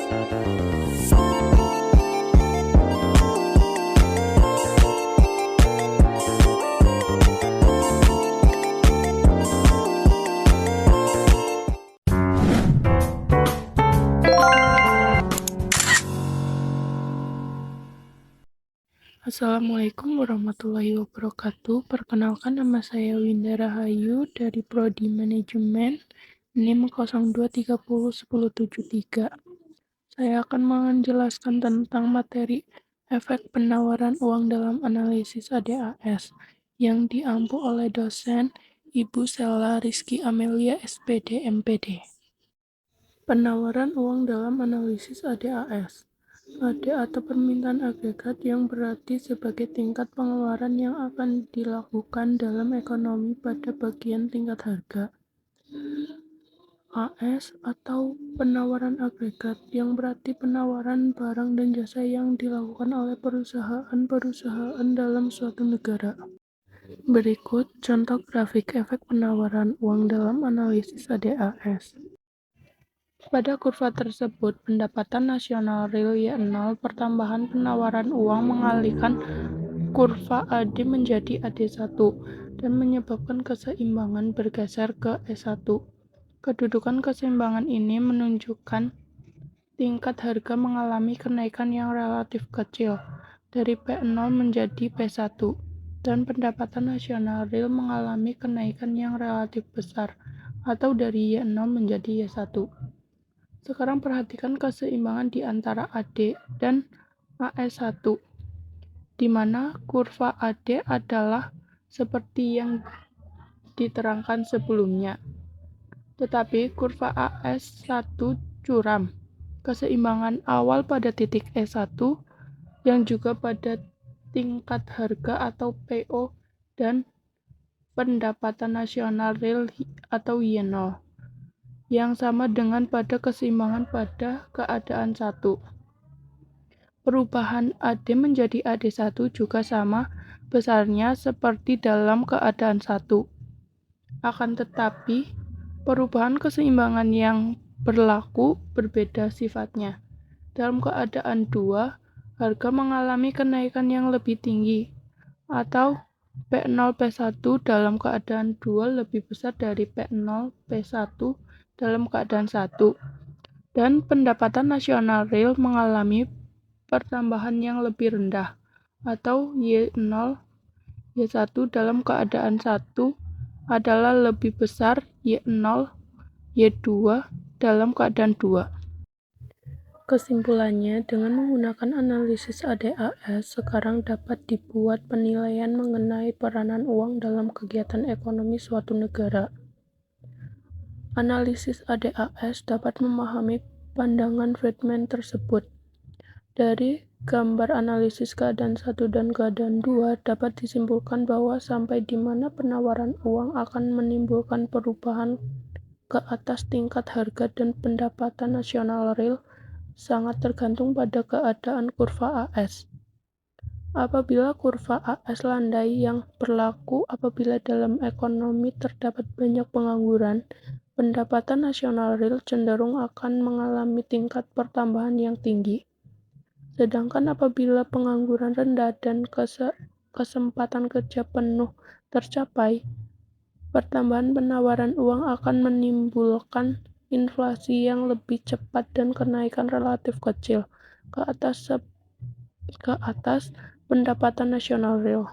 Assalamualaikum warahmatullahi wabarakatuh. Perkenalkan, nama saya Winda Rahayu dari Prodi Manajemen NIM 02301073. Saya akan menjelaskan tentang materi efek penawaran uang dalam analisis ADAS yang diampu oleh dosen Ibu Sela Rizky Amelia SPD MPD. Penawaran uang dalam analisis ADAS. AD atau permintaan agregat yang berarti sebagai tingkat pengeluaran yang akan dilakukan dalam ekonomi pada bagian tingkat harga. AS atau penawaran agregat yang berarti penawaran barang dan jasa yang dilakukan oleh perusahaan-perusahaan dalam suatu negara. Berikut contoh grafik efek penawaran uang dalam analisis ADAS. Pada kurva tersebut, pendapatan nasional real Y0 pertambahan penawaran uang mengalihkan kurva AD menjadi AD1 dan menyebabkan keseimbangan bergeser ke E1. Kedudukan keseimbangan ini menunjukkan tingkat harga mengalami kenaikan yang relatif kecil dari P0 menjadi P1 dan pendapatan nasional real mengalami kenaikan yang relatif besar atau dari Y0 menjadi Y1. Sekarang perhatikan keseimbangan di antara AD dan AS1, di mana kurva AD adalah seperti yang diterangkan sebelumnya, tetapi kurva AS1 curam. Keseimbangan awal pada titik E1 yang juga pada tingkat harga atau PO dan pendapatan nasional real atau Y0. Yang sama dengan pada keseimbangan pada keadaan 1. Perubahan AD menjadi AD1 juga sama besarnya seperti dalam keadaan 1. Akan tetapi, perubahan keseimbangan yang berlaku berbeda sifatnya. Dalam keadaan 2, harga mengalami kenaikan yang lebih tinggi, atau P0 P1 dalam keadaan 2 lebih besar dari P0 P1 dalam keadaan 1, dan pendapatan nasional real mengalami pertambahan yang lebih rendah, atau Y0 Y1 dalam keadaan 1 adalah lebih besar Y0 Y2 dalam keadaan 2. Kesimpulannya, dengan menggunakan analisis ADAS, sekarang dapat dibuat penilaian mengenai peranan uang dalam kegiatan ekonomi suatu negara. Analisis ADAS dapat memahami pandangan Friedman tersebut. Dari gambar analisis keadaan 1 dan keadaan 2 dapat disimpulkan bahwa sampai di mana penawaran uang akan menimbulkan perubahan ke atas tingkat harga dan pendapatan nasional real sangat tergantung pada keadaan kurva AS. Apabila kurva AS landai yang berlaku apabila dalam ekonomi terdapat banyak pengangguran, pendapatan nasional real cenderung akan mengalami tingkat pertambahan yang tinggi. Sedangkan apabila pengangguran rendah dan kesempatan kerja penuh tercapai, pertambahan penawaran uang akan menimbulkan inflasi yang lebih cepat dan kenaikan relatif kecil ke atas pendapatan nasional real.